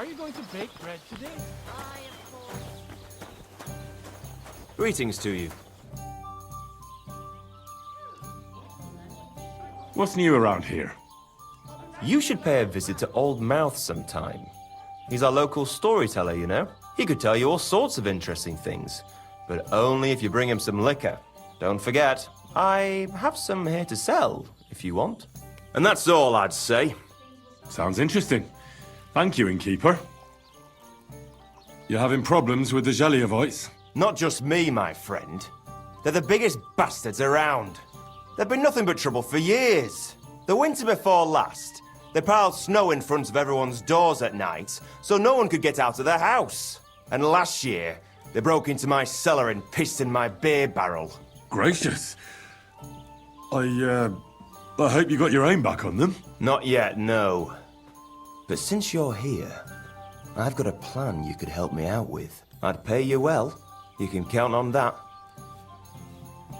Are you going to bake bread today? I, of course. Greetings to you. What's new around here? You should pay a visit to Old Mouth sometime. He's our local storyteller, you know. He could tell you all sorts of interesting things, but only if you bring him some liquor. Don't forget, I have some here to sell, if you want. And that's all I'd say. Sounds interesting. Thank you, innkeeper. You having problems with the Zheliovites? Not just me, my friend. They're the biggest bastards around. They've been nothing but trouble for years. The winter before last, they piled snow in front of everyone's doors at night, so no one could get out of their house. And last year, they broke into my cellar and pissed in my beer barrel. Gracious. I hope you got your aim back on them. Not yet, no. But since you're here, I've got a plan you could help me out with. I'd pay you well. You can count on that.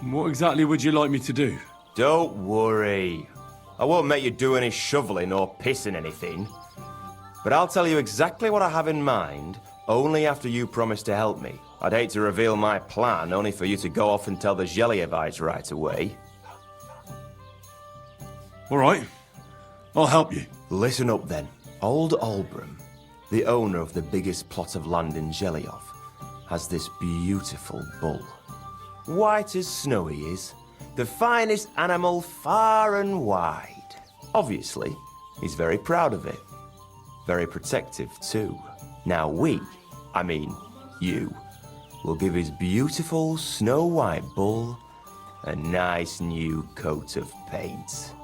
What exactly would you like me to do? Don't worry. I won't make you do any shoveling or pissing anything. But I'll tell you exactly what I have in mind, only after you promise to help me. I'd hate to reveal my plan, only for you to go off and tell the Zheliovites right away. All right. I'll help you. Listen up then. Old Olbram, the owner of the biggest plot of land in Zheliov, has this beautiful bull. White as snow he is, the finest animal far and wide. Obviously, he's very proud of it. Very protective too. Now you, will give his beautiful snow-white bull a nice new coat of paint.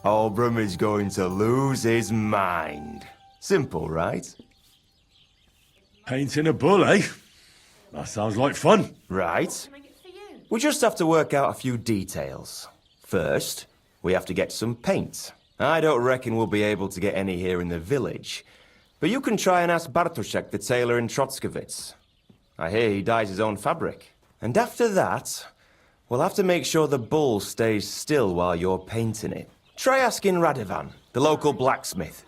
Olbram is going to lose his mind. Simple, right? Painting a bull, eh? That sounds like fun. Right. We just have to work out a few details. First, we have to get some paint. I don't reckon we'll be able to get any here in the village, but you can try and ask Bartoszek, the tailor in Trotskovitz. I hear he dyes his own fabric. And after that, we'll have to make sure the bull stays still while you're painting it. Try asking Radovan, the local blacksmith.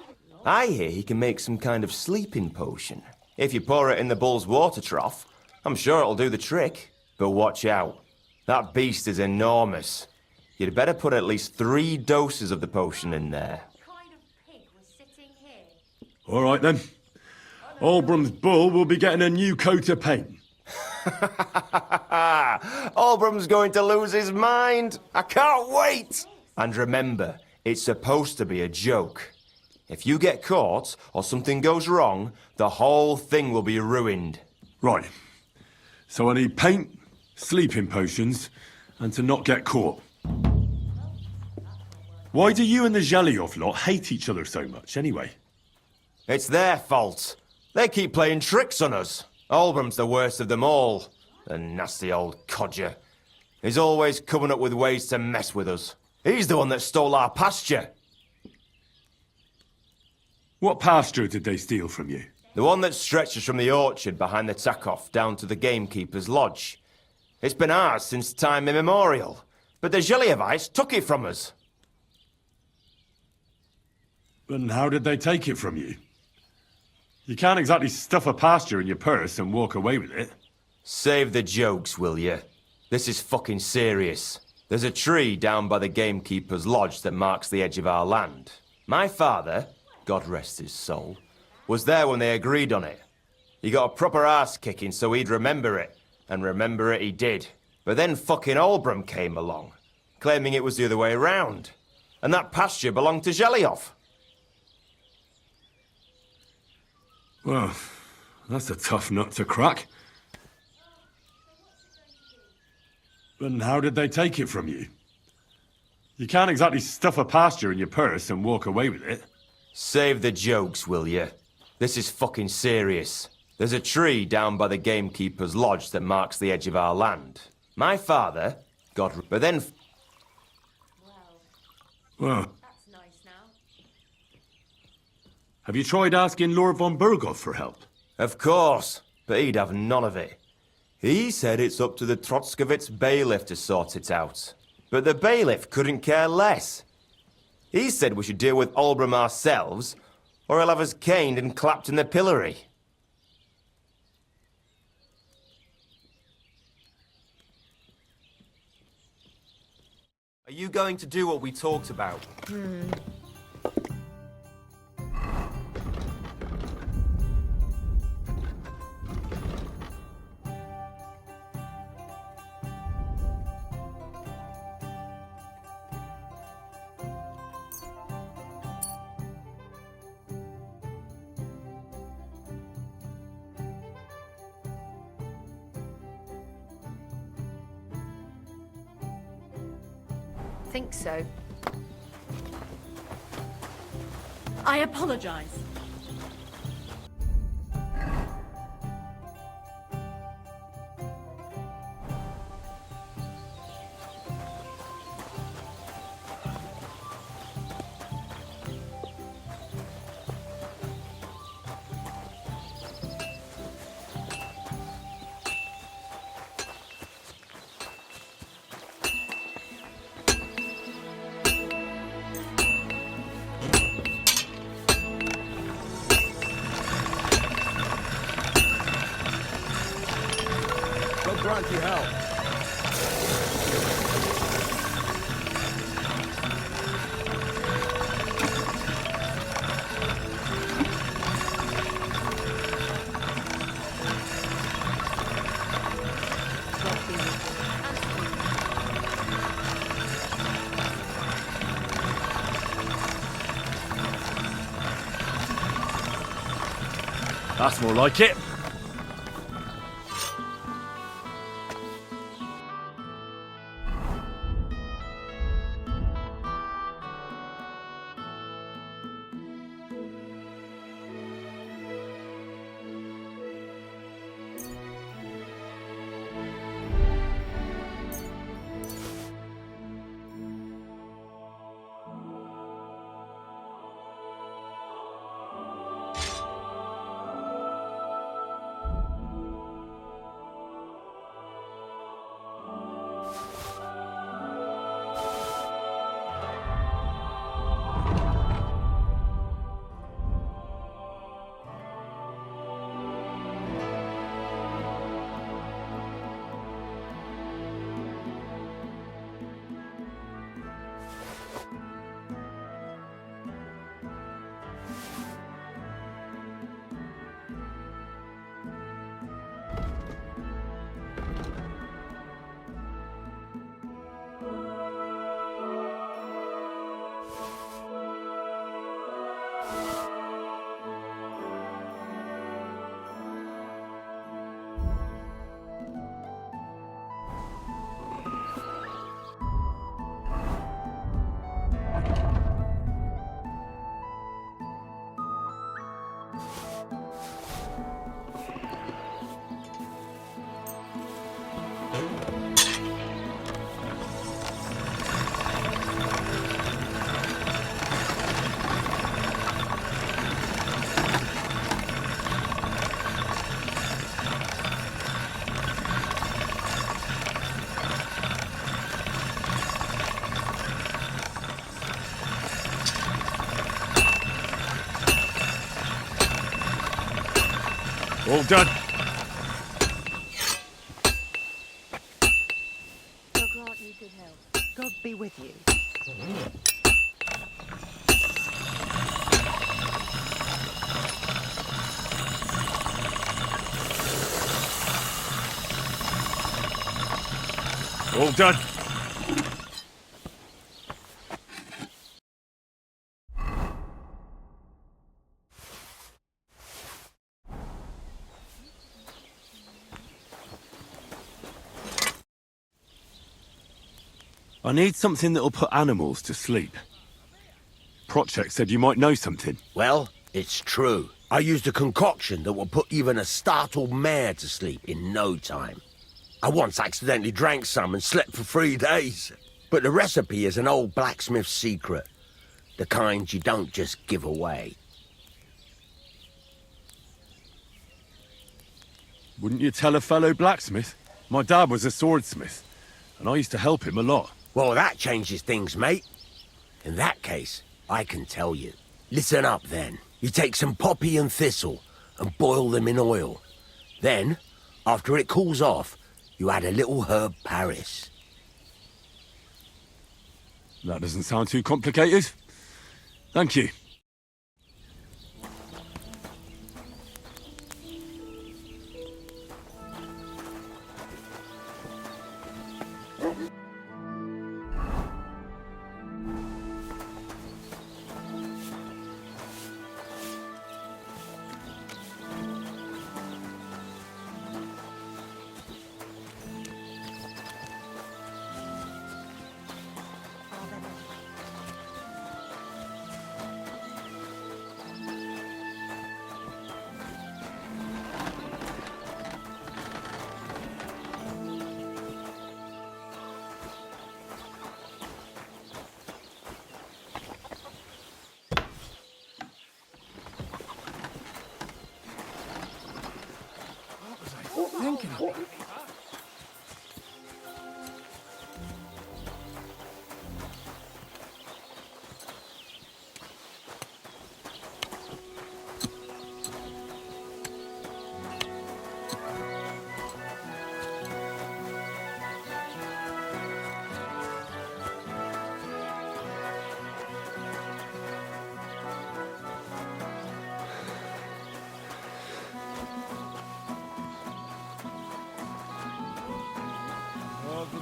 I hear he can make some kind of sleeping potion. If you pour it in the bull's water trough, I'm sure it'll do the trick. But watch out. That beast is enormous. You'd better put at least 3 doses of the potion in there. What kind of pig was sitting here? All right, then. Olbram's bull will be getting a new coat of paint. Olbram's going to lose his mind. I can't wait. And remember, it's supposed to be a joke. If you get caught or something goes wrong, the whole thing will be ruined. Right. So I need paint, sleeping potions, and to not get caught. Why do you and the Zheliov lot hate each other so much, anyway? It's their fault. They keep playing tricks on us. Olbram's the worst of them all. The nasty old codger. He's always coming up with ways to mess with us. He's the one that stole our pasture. What pasture did they steal from you? The one that stretches from the orchard behind the Takov down to the gamekeeper's lodge. It's been ours since time immemorial, but the Zheliovites took it from us. And how did they take it from you? You can't exactly stuff a pasture in your purse and walk away with it. Save the jokes, will you? This is fucking serious. There's a tree down by the gamekeeper's lodge that marks the edge of our land. My father, God rest his soul, was there when they agreed on it. He got a proper ass kicking so he'd remember it, and remember it he did. But then fucking Olbram came along, claiming it was the other way around, and that pasture belonged to Zheliov. Well, that's a tough nut to crack. And how did they take it from you? You can't exactly stuff a pasture in your purse and walk away with it. Save the jokes, will you? This is fucking serious. There's a tree down by the gamekeeper's lodge that marks the edge of our land. My father, but then... Well, That's nice now. have you tried asking Lord von Burgov for help? Of course, but he'd have none of it. He said it's up to the Trotskovitz bailiff to sort it out. But the bailiff couldn't care less. He said we should deal with Olbram ourselves, or he'll have us caned and clapped in the pillory. Are you going to do what we talked about? Think so. I apologize. grant you help. That's more like it. All done. God grant you good health. God be with you. All done. I need something that'll put animals to sleep. Project said you might know something. Well, it's true. I used a concoction that will put even a startled mare to sleep in no time. I once accidentally drank some and slept for 3 days. But the recipe is an old blacksmith's secret. The kind you don't just give away. Wouldn't you tell a fellow blacksmith? My dad was a swordsmith, and I used to help him a lot. Well, that changes things, mate. In that case, I can tell you. Listen up, then. You take some poppy and thistle and boil them in oil. Then, after it cools off, you add a little herb Paris. That doesn't sound too complicated. Thank you.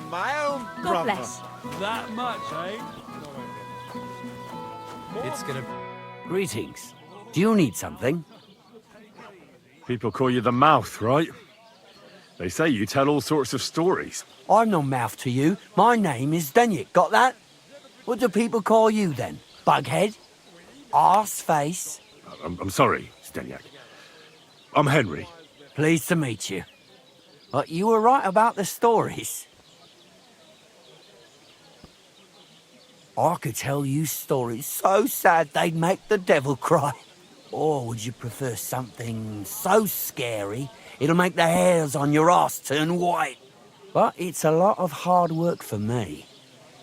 My own God brother. bless. That much, eh? It's gonna... Greetings. Do you need something? People call you the Mouth, right? They say you tell all sorts of stories. I'm no mouth to you. My name is Denyek. Got that? What do people call you then? Bughead? Arseface? I'm sorry, Steniak. I'm Henry. Pleased to meet you. But you were right about the stories. I could tell you stories so sad they'd make the devil cry. Or would you prefer something so scary it'll make the hairs on your ass turn white? But it's a lot of hard work for me.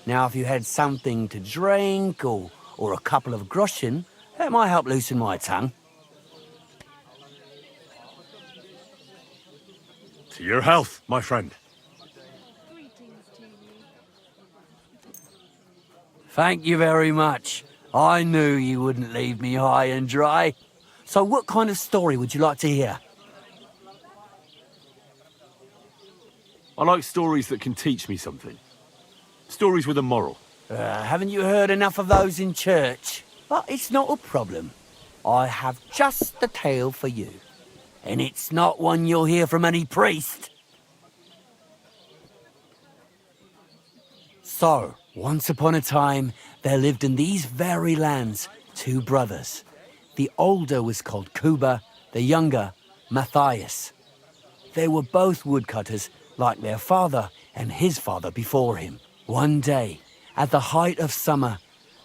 Now, if you had something to drink or a couple of groschen, that might help loosen my tongue. To your health, my friend. Thank you very much. I knew you wouldn't leave me high and dry. So what kind of story would you like to hear? I like stories that can teach me something. Stories with a moral. Haven't you heard enough of those in church? But it's not a problem. I have just the tale for you. And it's not one you'll hear from any priest. So, once upon a time, there lived in these very lands 2 brothers. The older was called Kuba, the younger, Matthias. They were both woodcutters, like their father and his father before him. One day, at the height of summer,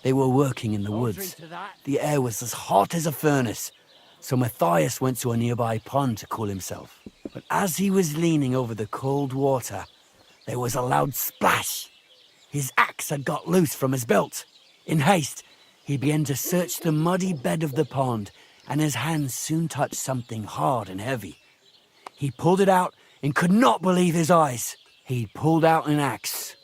they were working in the woods. The air was as hot as a furnace, so Matthias went to a nearby pond to cool himself. But as he was leaning over the cold water, there was a loud splash. His axe had got loose from his belt. In haste, he began to search the muddy bed of the pond, and his hands soon touched something hard and heavy. He pulled it out and could not believe his eyes. He pulled out an axe.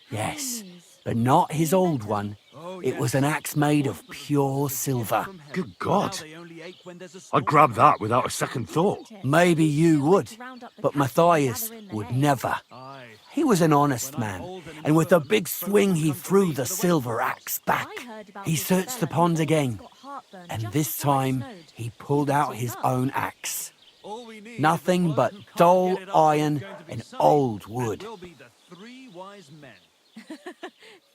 Yes, but not his old one. It was an axe made of pure silver. Good God. I'd grab that without a second thought. Maybe you would, but Matthias would never. He was an honest man, and with a big swing he threw the silver axe back. He searched the pond again, and this time he pulled out his own axe. Nothing but dull iron and old wood. 3 wise men.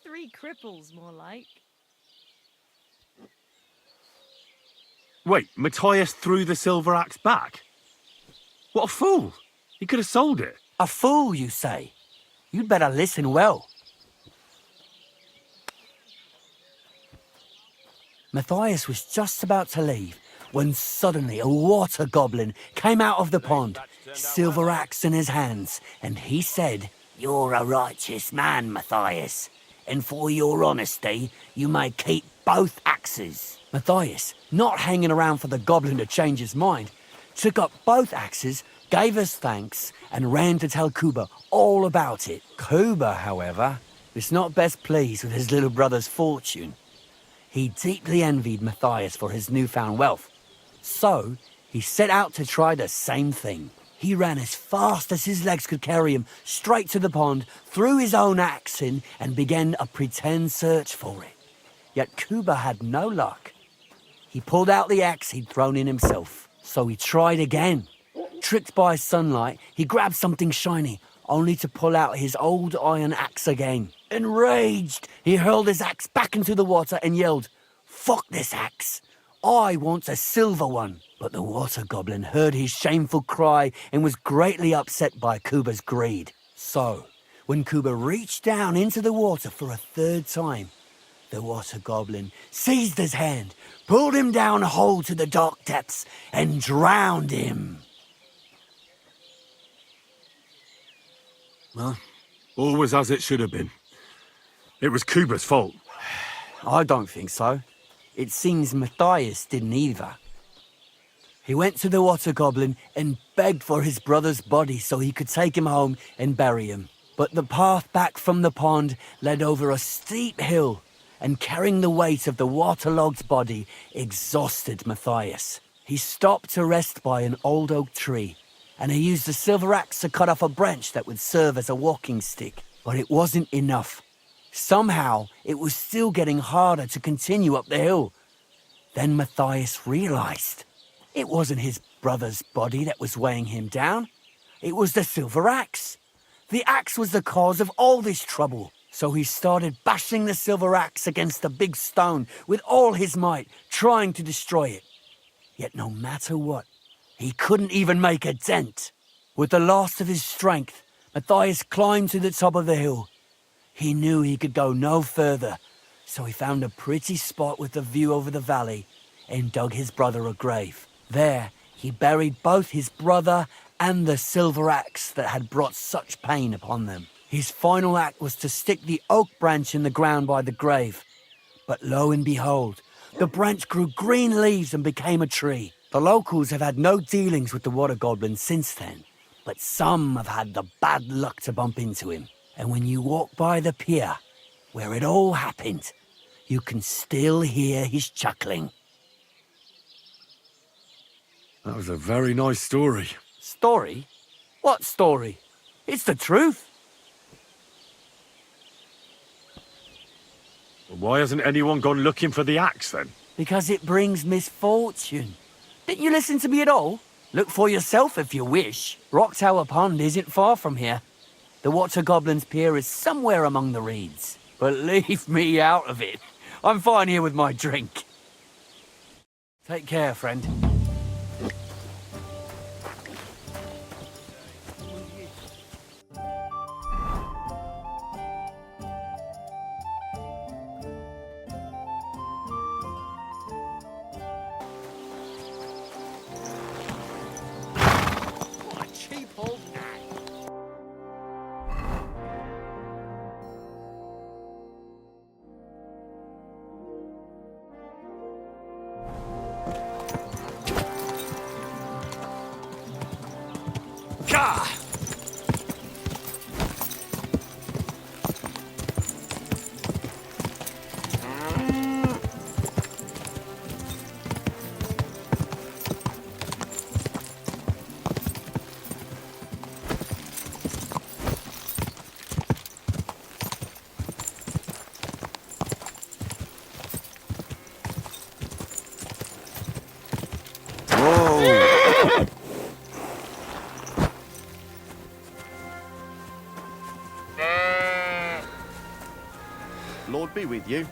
3 cripples, more like. Wait, Matthias threw the silver axe back? What a fool! He could have sold it. A fool, you say? You'd better listen well. Matthias was just about to leave when suddenly a water goblin came out of the pond, silver axe in his hands, and he said, "You're a righteous man, Matthias, and for your honesty, you may keep both axes. Matthias, not hanging around for the goblin to change his mind, took up both axes, gave us thanks, and ran to tell Kuba all about it. Kuba, however, was not best pleased with his little brother's fortune. He deeply envied Matthias for his newfound wealth. So, he set out to try the same thing. He ran as fast as his legs could carry him straight to the pond, threw his own axe in, and began a pretend search for it. Yet Kuba had no luck. He pulled out the axe he'd thrown in himself. So he tried again. Tricked by sunlight, he grabbed something shiny, only to pull out his old iron axe again. Enraged, he hurled his axe back into the water and yelled, "Fuck this axe! I want a silver one." But the water goblin heard his shameful cry and was greatly upset by Kuba's greed. So, when Kuba reached down into the water for a third time, the water goblin seized his hand, pulled him down a hole to the dark depths, and drowned him. Well, all was as it should have been. It was Kuba's fault. I don't think so. It seems Matthias didn't either. He went to the water goblin and begged for his brother's body so he could take him home and bury him. But the path back from the pond led over a steep hill, and carrying the weight of the waterlogged body exhausted Matthias. He stopped to rest by an old oak tree, and he used a silver axe to cut off a branch that would serve as a walking stick. But it wasn't enough. Somehow, it was still getting harder to continue up the hill. Then Matthias realized it wasn't his brother's body that was weighing him down. It was the silver axe. The axe was the cause of all this trouble. So he started bashing the silver axe against the big stone with all his might, trying to destroy it. Yet no matter what, he couldn't even make a dent. With the last of his strength, Matthias climbed to the top of the hill. He knew he could go no further, so he found a pretty spot with a view over the valley and dug his brother a grave. There, he buried both his brother and the silver axe that had brought such pain upon them. His final act was to stick the oak branch in the ground by the grave. But lo and behold, the branch grew green leaves and became a tree. The locals have had no dealings with the water goblin since then, but some have had the bad luck to bump into him. And when you walk by the pier, where it all happened, you can still hear his chuckling. That was a very nice story. Story? What story? It's the truth. Why hasn't anyone gone looking for the axe then? Because it brings misfortune. Didn't you listen to me at all? Look for yourself if you wish. Rock Tower Pond isn't far from here. The Water Goblin's Pier is somewhere among the reeds. But leave me out of it. I'm fine here with my drink. Take care, friend. Lord be with you.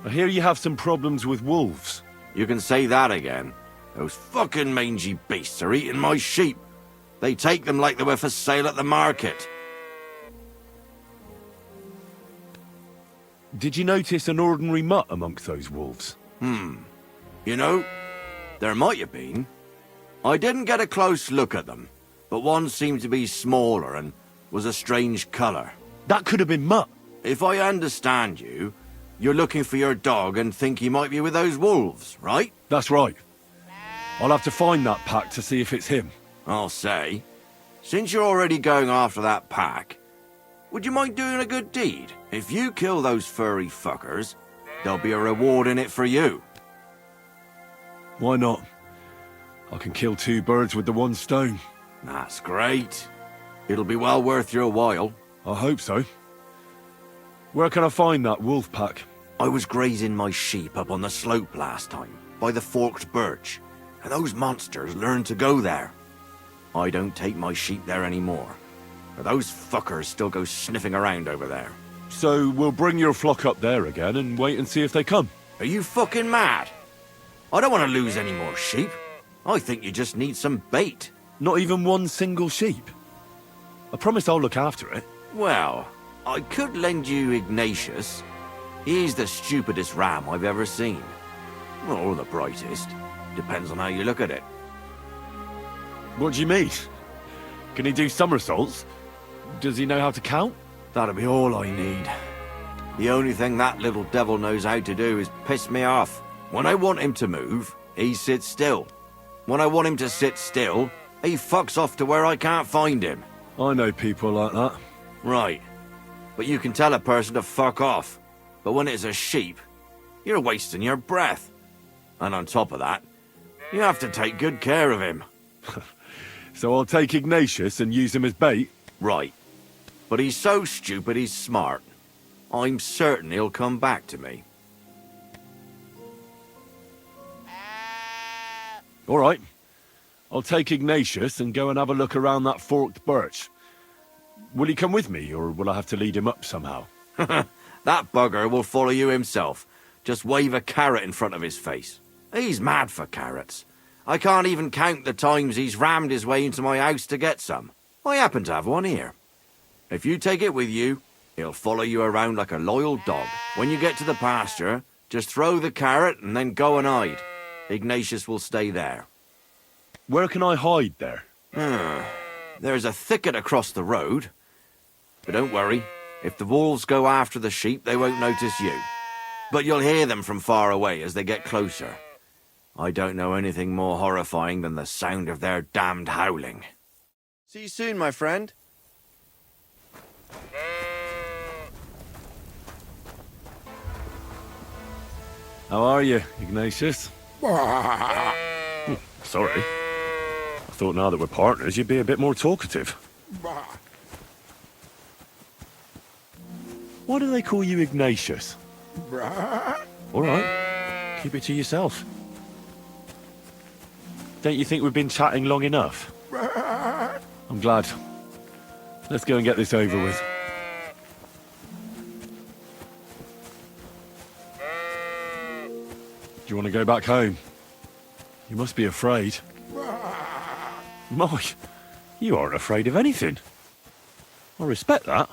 I hear you have some problems with wolves. You can say that again. Those fucking mangy beasts are eating my sheep. They take them like they were for sale at the market. Did you notice an ordinary mutt amongst those wolves? You know, there might have been. I didn't get a close look at them, but one seemed to be smaller and was a strange colour. That could have been mutt. if I understand you, you're looking for your dog and think he might be with those wolves, right? That's right. I'll have to find that pack to see if it's him. I'll say, since you're already going after that pack, would you mind doing a good deed? If you kill those furry fuckers, there'll be a reward in it for you. Why not? I can kill 2 birds with the 1 stone. That's great. It'll be well worth your while. I hope so. Where can I find that wolf pack? I was grazing my sheep up on the slope last time, by the forked birch, and those monsters learned to go there. I don't take my sheep there anymore, but those fuckers still go sniffing around over there. So we'll bring your flock up there again and wait and see if they come. Are you fucking mad? I don't want to lose any more sheep. I think you just need some bait. Not even 1 single sheep. I promise I'll look after it. Well, I could lend you Ignatius. He's the stupidest ram I've ever seen. Or the brightest. Depends on how you look at it. What do you mean? Can he do somersaults? Does he know how to count? That'll be all I need. The only thing that little devil knows how to do is piss me off. When I want him to move, he sits still. When I want him to sit still, he fucks off to where I can't find him. I know people like that. Right. But you can tell a person to fuck off. But when it's a sheep, you're wasting your breath. And on top of that, you have to take good care of him. So I'll take Ignatius and use him as bait? Right. But he's so stupid he's smart. I'm certain he'll come back to me. All right. I'll take Ignatius and go and have a look around that forked birch. Will he come with me, or will I have to lead him up somehow? That bugger will follow you himself. Just wave a carrot in front of his face. He's mad for carrots. I can't even count the times he's rammed his way into my house to get some. I happen to have one here. If you take it with you, he'll follow you around like a loyal dog. When you get to the pasture, just throw the carrot and then go and hide. Ignatius will stay there. Where can I hide there? There's a thicket across the road. But don't worry, if the wolves go after the sheep, they won't notice you. But you'll hear them from far away as they get closer. I don't know anything more horrifying than the sound of their damned howling. See you soon, my friend. How are you, Ignatius? Sorry. I thought now that we're partners, you'd be a bit more talkative. Why do they call you Ignatius? All right, keep it to yourself. Don't you think we've been chatting long enough? I'm glad. Let's go and get this over with. Do you want to go back home? You must be afraid. Mike, you aren't afraid of anything. I respect that.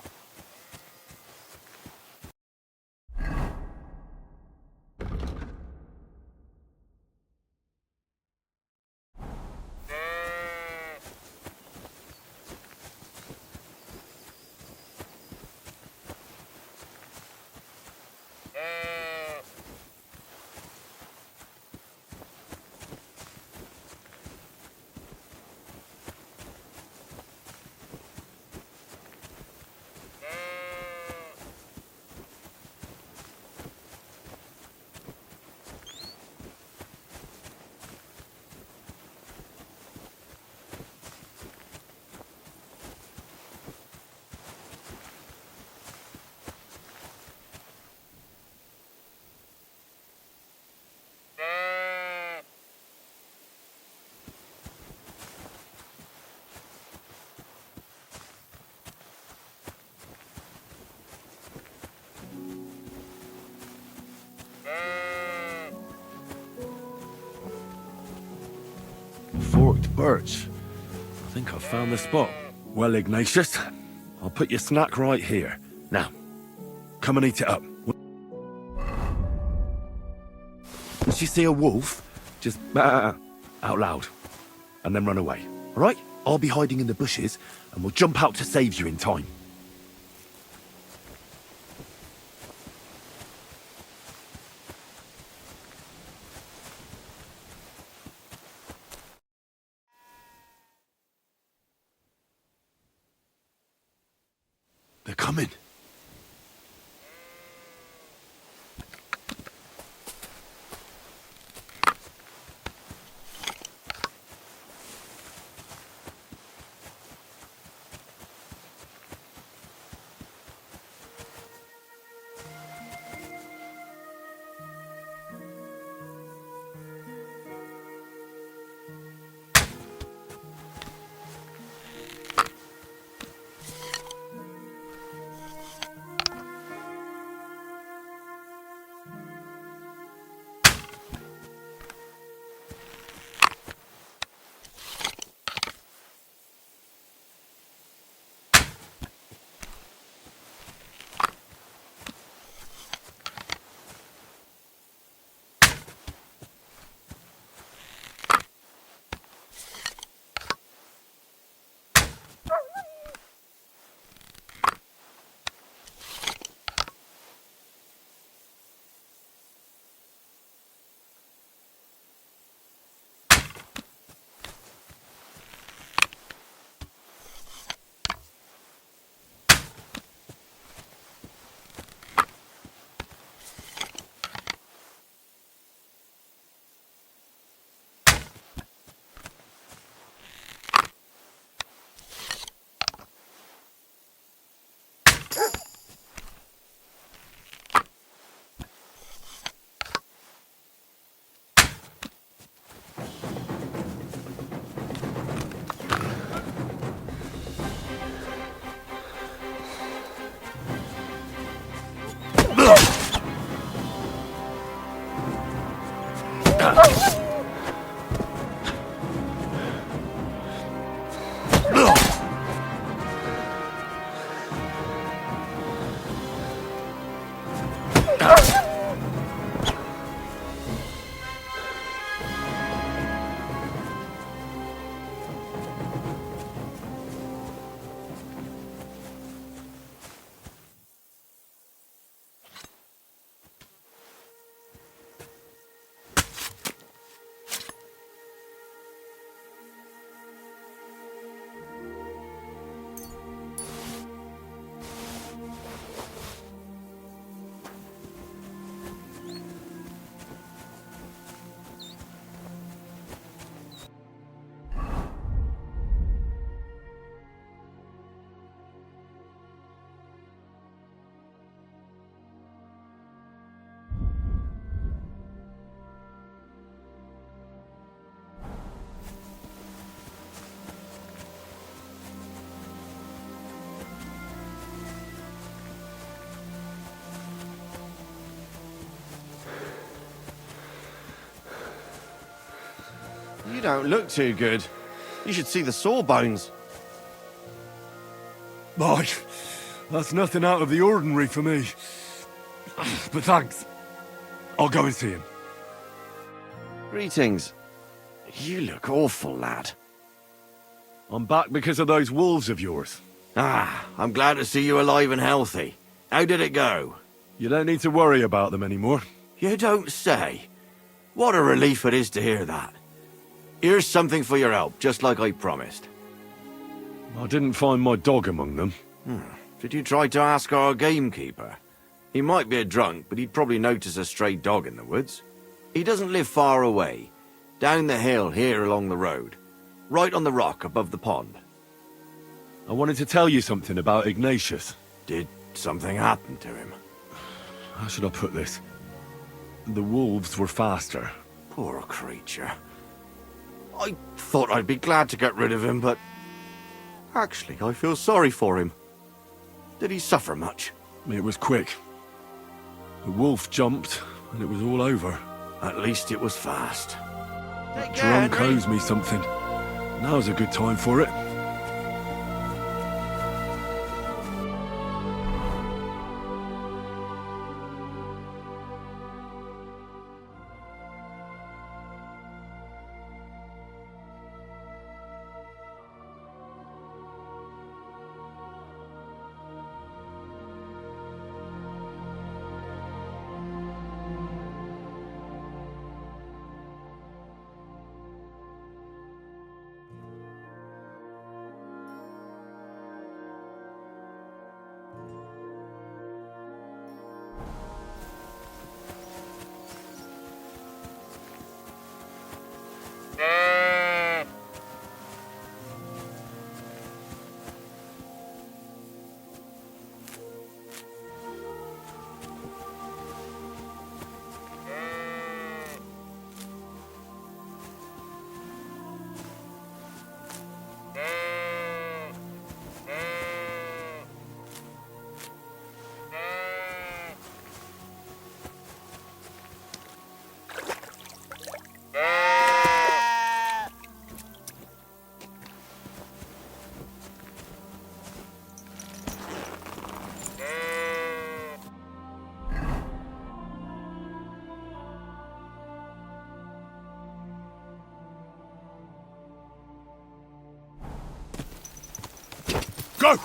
Forked birch. I think I've found the spot. Well, Ignatius, I'll put your snack right here. Now, come and eat it up. Once you see a wolf, just out loud, and then run away. All right? I'll be hiding in the bushes, and we'll jump out to save you in time. coming. You don't look too good. You should see the sawbones. Boy, that's nothing out of the ordinary for me. But thanks. I'll go and see him. Greetings. You look awful, lad. I'm back because of those wolves of yours. Ah, I'm glad to see you alive and healthy. How did it go? You don't need to worry about them anymore. You don't say. What a relief it is to hear that. Here's something for your help, just like I promised. I didn't find my dog among them. Did you try to ask our gamekeeper? He might be a drunk, but he'd probably notice a stray dog in the woods. He doesn't live far away. Down the hill here along the road. Right on the rock above the pond. I wanted to tell you something about Ignatius. Did something happen to him? How should I put this? The wolves were faster. Poor creature. I thought I'd be glad to get rid of him, but... Actually, I feel sorry for him. Did he suffer much? It was quick. The wolf jumped, and it was all over. At least it was fast. Drunk owes me something. Now's a good time for it. Go!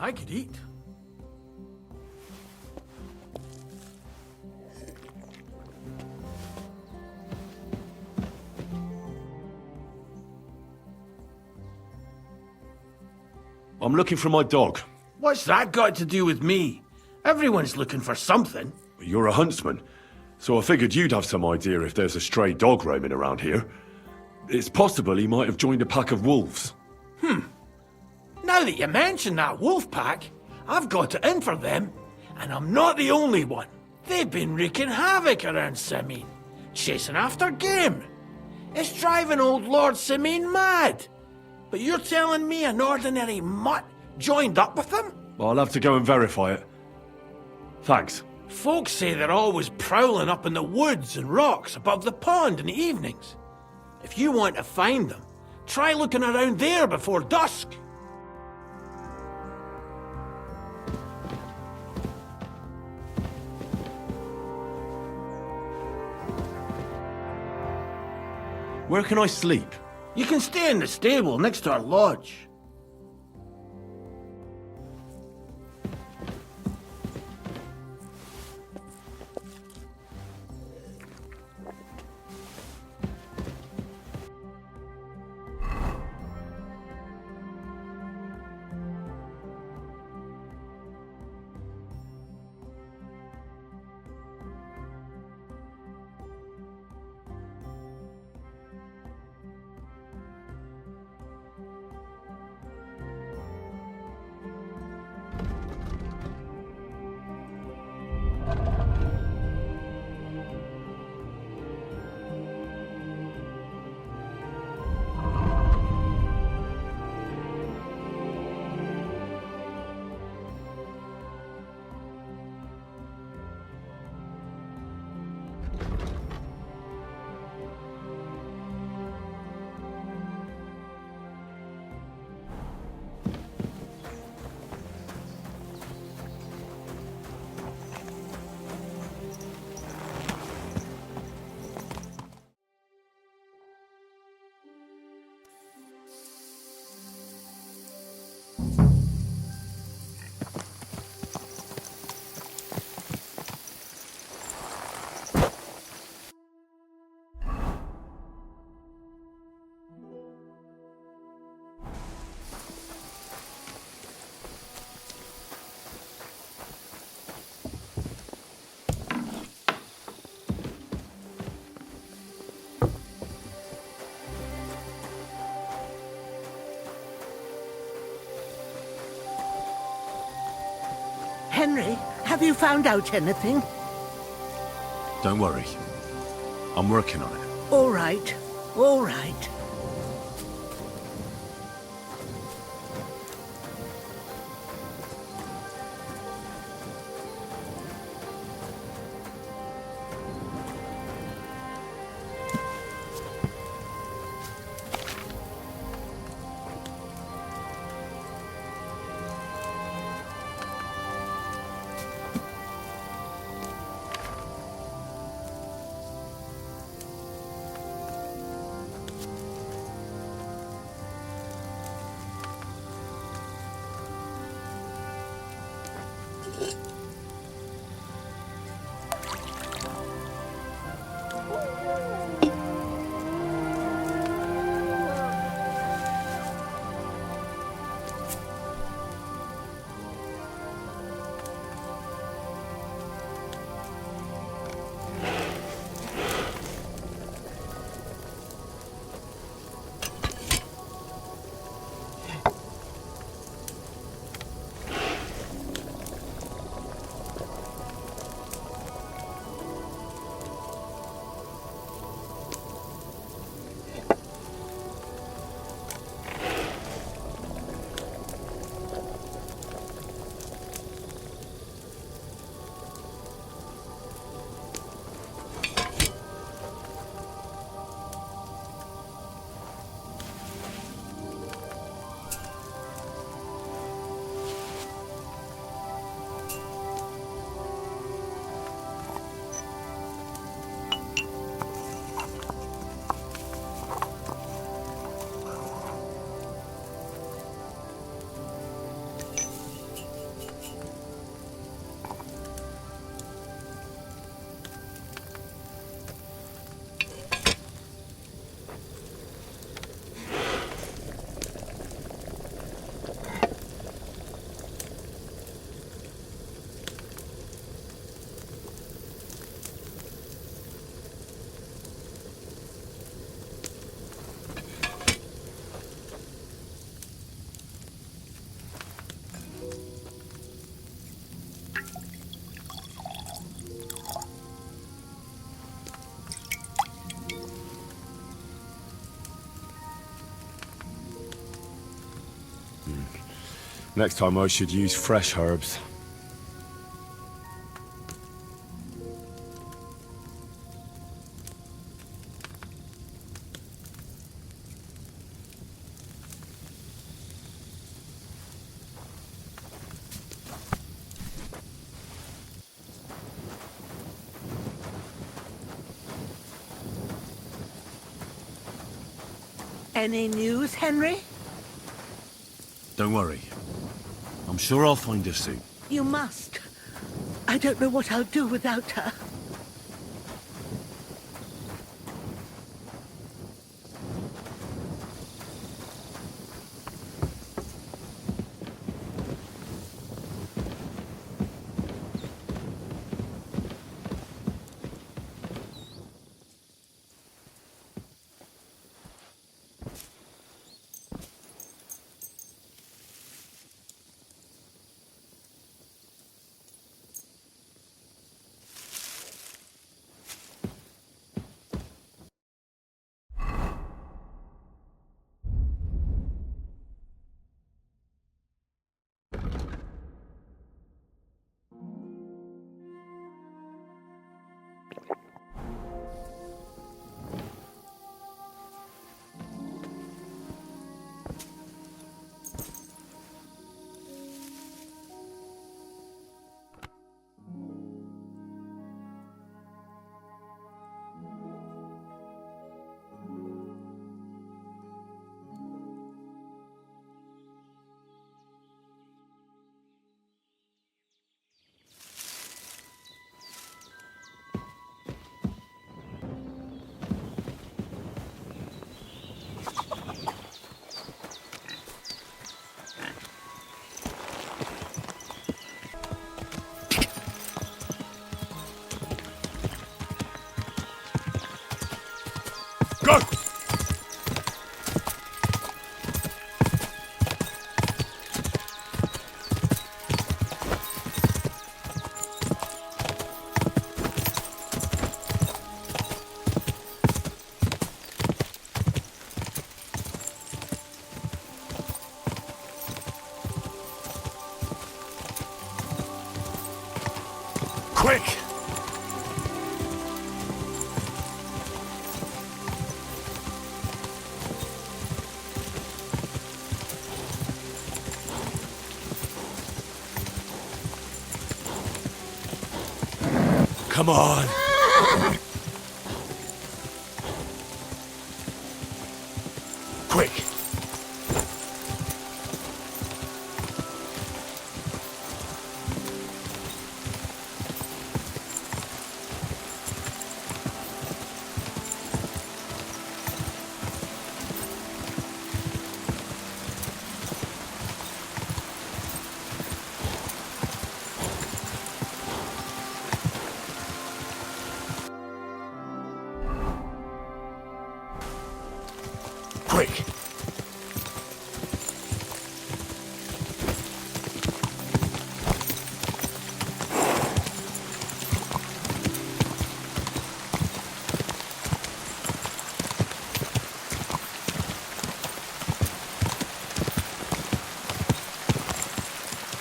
I could eat. I'm looking for my dog. What's that got to do with me? Everyone's looking for something. You're a huntsman, so I figured you'd have some idea if there's a stray dog roaming around here. It's possible he might have joined a pack of wolves. Now that you mention that wolf pack, I've got it in for them, and I'm not the only one. They've been wreaking havoc around Simine, chasing after game. It's driving old Lord Simine mad. But you're telling me an ordinary mutt joined up with them? I'll have to go and verify it. Thanks. Folks say they're always prowling up in the woods and rocks above the pond in the evenings. If you want to find them, try looking around there before dusk. Where can I sleep? You can stay in the stable next to our lodge. Henry, have you found out anything? Don't worry. I'm working on it. All right, all right. Next time I should use fresh herbs. Any news, Henry? Don't worry. I'm sure I'll find her soon. You must. I don't know what I'll do without her. Go! Quick! Come on! Quick! Quick!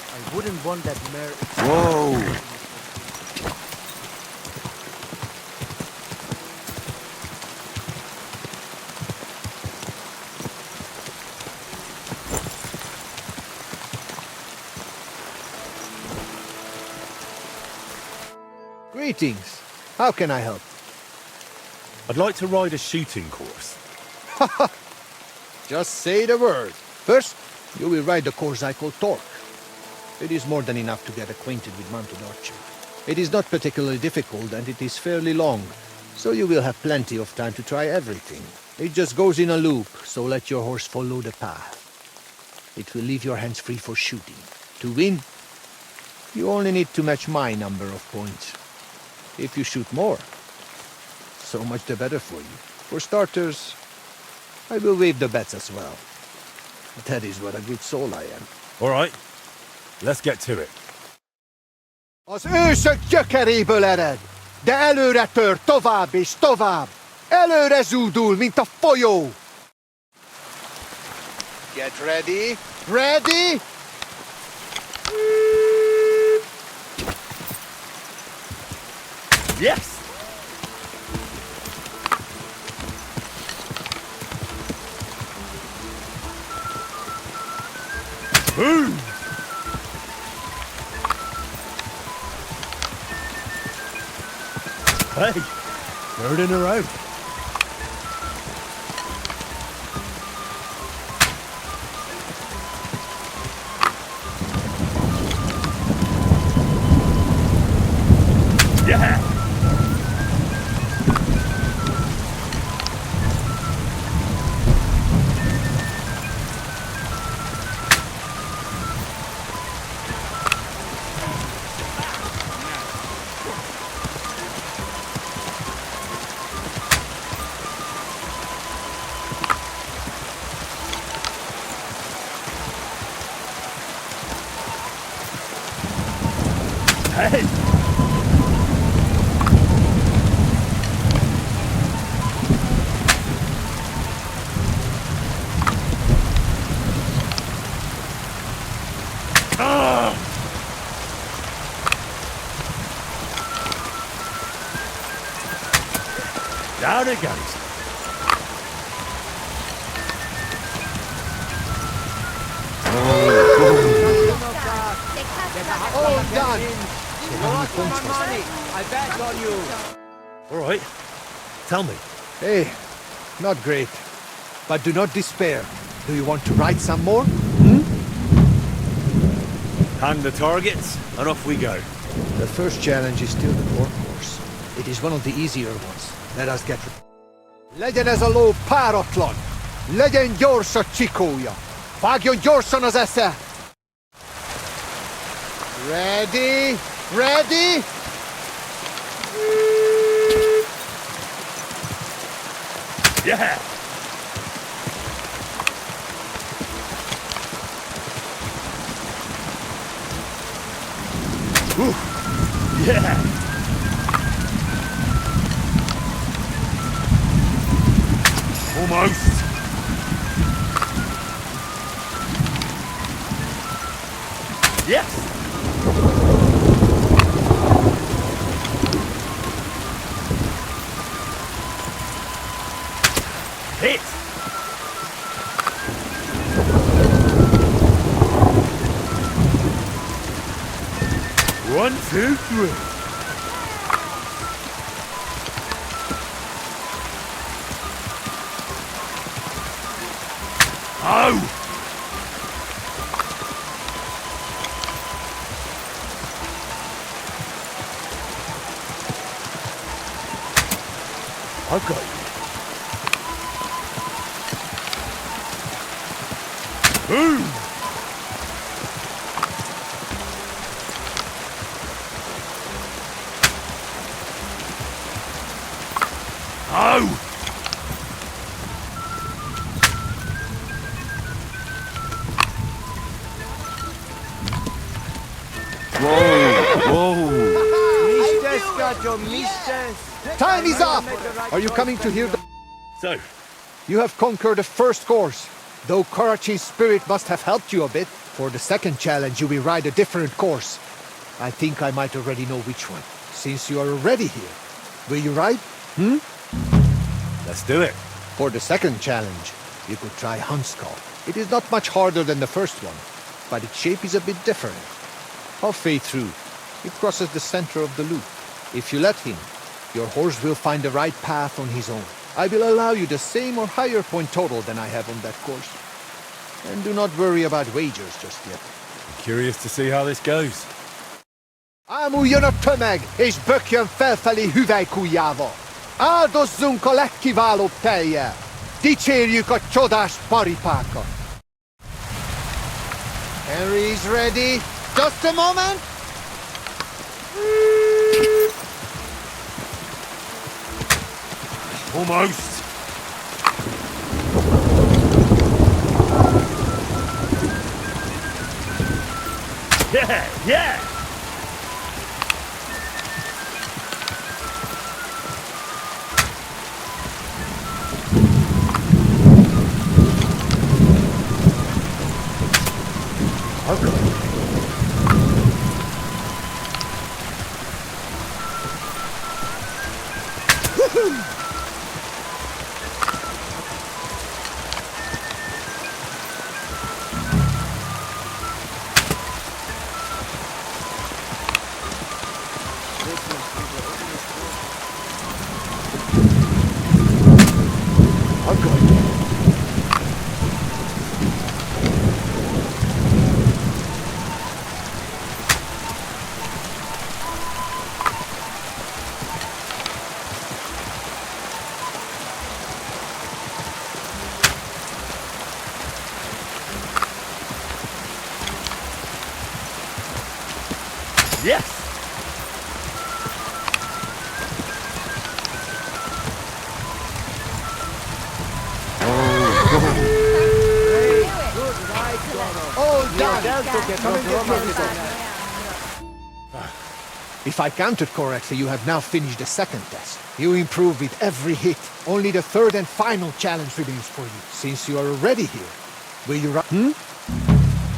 I wouldn't want that mare. Whoa! Greetings. How can I help? I'd like to ride a shooting course. Just say the word. First, you will ride the course I call Torque. It is more than enough to get acquainted with mounted archery. It is not particularly difficult and it is fairly long, so you will have plenty of time to try everything. It just goes in a loop, so let your horse follow the path. It will leave your hands free for shooting. To win, you only need to match my number of points. If you shoot more, so much the better for you. For starters, I will waive the bets as well. That is what a good soul I am. All right, let's get to it. Az őszök gyökeréből ered, de előre tör tovább és tovább. Előre zúdul, mint a folyó. Get ready. Ready? Yes! Boom! Hey, third in a row. Yeah! Hey! Down it goes. All done! All right. Tell me. Hey, not great. But do not despair. Do you want to ride some more? Hand the targets, and off we go. The first challenge is still the door course. It is one of the easier ones. Let us get... Legyen ez a ló páratlan! Legyen gyors a csikója! Vágjon gyorsan az esze! Ready? Ready? Yeah! Ooh. Yeah! Almost! Yes! Hit! One, two, three. Oh! I've got you. Boom! Oh! Whoa! Time is up! Are you coming to hear the... So, You have conquered the first course, though Coercion's spirit must have helped you a bit. For the second challenge, you will ride a different course. I think I might already know which one. Since you are already here, will you ride? let's do it. For the second challenge, you could try Huntskull. It is not much harder than the first one, but its shape is a bit different. Halfway through, it crosses the center of the loop. If you let him, your horse will find the right path on his own. I will allow you the same or higher point total than I have on that course. And do not worry about wagers just yet. Curious to see how this goes. Ámuljon a tömeg, és bökjön felfelé hüvelykujjával! Áldozzunk a legkiválóbb tejjel! Dicsérjük a csodás paripákat! Henry is ready. Just a moment! Almost. Yeah, yeah! Yes! If I counted correctly, you have now finished the second test. You improve with every hit. Only the third and final challenge remains for you. Since you are already here, will you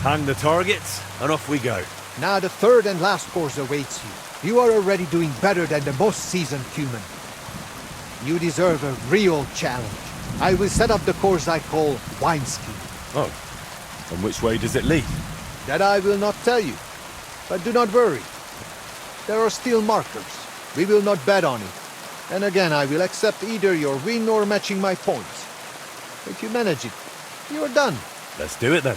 Hang the targets, and off we go. Now the third and last course awaits you. You are already doing better than the most seasoned human. You deserve a real challenge. I will set up the course I call Wineskin. Oh, and which way does it lead? That I will not tell you. But do not worry. There are still markers. We will not bet on it. And again, I will accept either your win or matching my points. If you manage it, you are done. Let's do it then.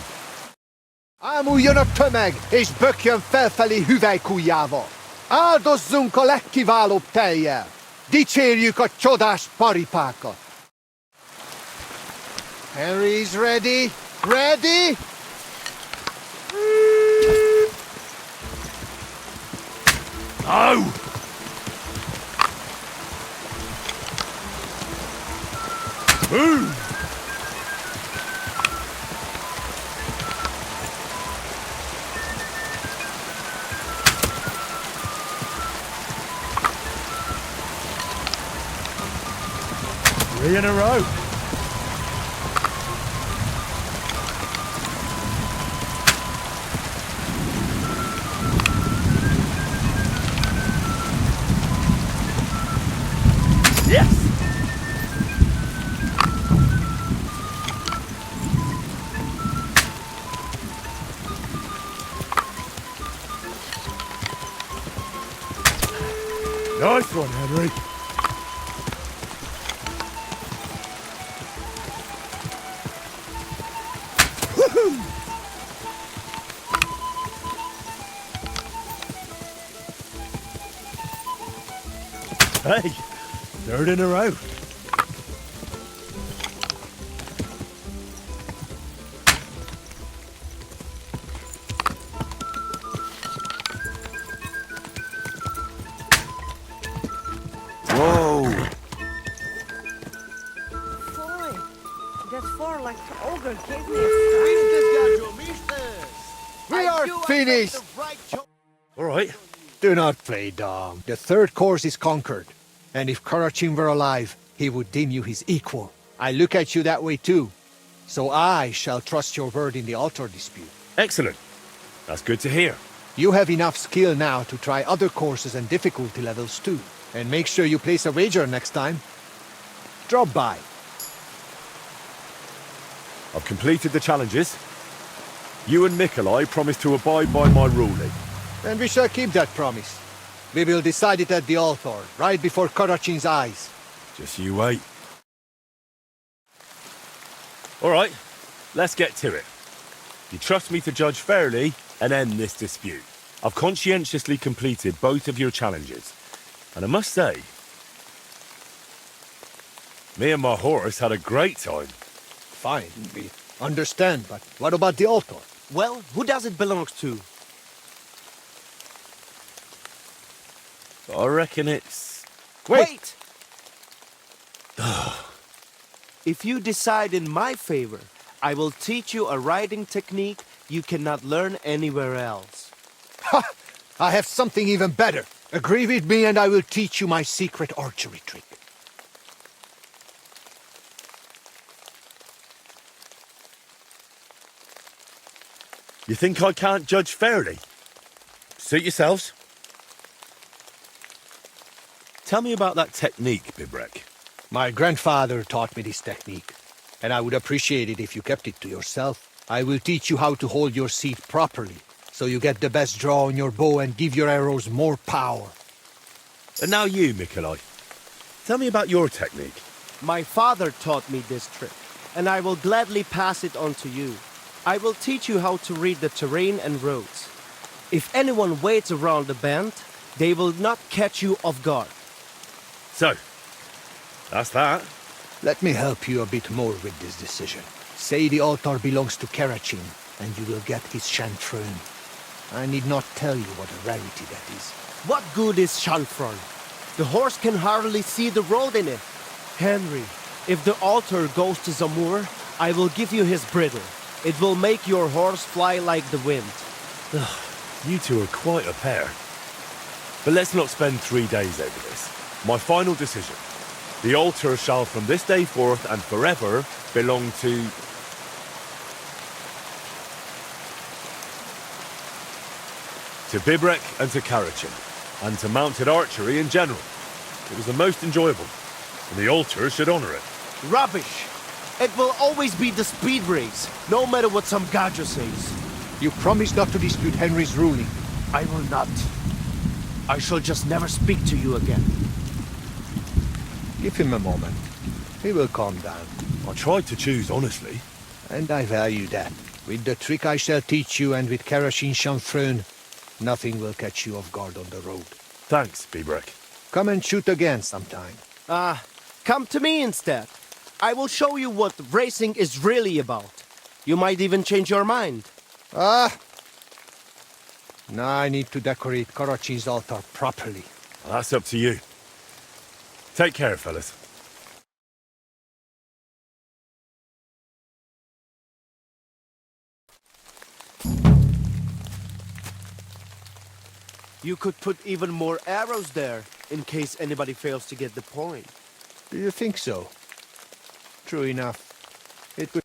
Ámuljon a tömeg, és bökjön felfelé hüvelykujjával. Áldozzunk a legkiválóbb tejjel. Dicsérjük a csodás paripákat. Henry is ready. Ready? Oh! Move! Three in a row. Yes! Nice one, Henry. Hey, third in a row. Whoa! Boy, that far like the ogre gave me a fright. We are finished! All right. Do not play dumb. The third course is conquered. And if Coercion were alive, he would deem you his equal. I look at you that way too. So I shall trust your word in the altar dispute. Excellent. That's good to hear. You have enough skill now to try other courses and difficulty levels too. And make sure you place a wager next time. Drop by. I've completed the challenges. You and Nikolai promised to abide by my ruling. And we shall keep that promise. We will decide it at the altar, right before Coercion's eyes. Just you wait. All right, let's get to it. You trust me to judge fairly and end this dispute. I've conscientiously completed both of your challenges. And I must say, me and my horse had a great time. Fine, we understand, but what about the altar? Well, who does it belong to? I reckon it's... Wait! If you decide in my favor, I will teach you a riding technique you cannot learn anywhere else. Ha! I have something even better. Agree with me and I will teach you my secret archery trick. You think I can't judge fairly? Suit yourselves. Tell me about that technique, Bibrek. My grandfather taught me this technique, and I would appreciate it if you kept it to yourself. I will teach you how to hold your seat properly, so you get the best draw on your bow and give your arrows more power. And now you, Nikolai. Tell me about your technique. My father taught me this trick, and I will gladly pass it on to you. I will teach you how to read the terrain and roads. If anyone waits around the bend, they will not catch you off guard. So, that's that. Let me help you a bit more with this decision. Say the altar belongs to Coercion, and you will get his chantrune. I need not tell you what a rarity that is. What good is Chanfron? The horse can hardly see the road in it. Henry, if the altar goes to Zamur, I will give you his bridle. It will make your horse fly like the wind. You two are quite a pair. But let's not spend 3 days over this. My final decision. The altar shall from this day forth and forever belong to... to Bibrek and to Coercion, and to mounted archery in general. It was the most enjoyable, and the altar should honor it. Rubbish! It will always be the speed race, no matter what some gadget says. You promised not to dispute Henry's ruling. I will not. I shall just never speak to you again. Give him a moment. He will calm down. I tried to choose honestly. And I value that. With the trick I shall teach you and with Coercion Chanfron, nothing will catch you off guard on the road. Thanks, Bibrek. Come and shoot again sometime. Come to me instead. I will show you what racing is really about. You might even change your mind. Now I need to decorate Coercion's altar properly. Well, that's up to you. Take care, fellas. You could put even more arrows there, in case anybody fails to get the point. Do you think so? True enough. It would...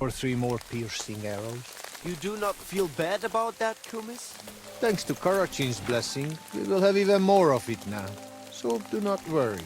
Or 3 more piercing arrows. You do not feel bad about that, Kumis? Thanks to Coercion's blessing, we will have even more of it now. So do not worry.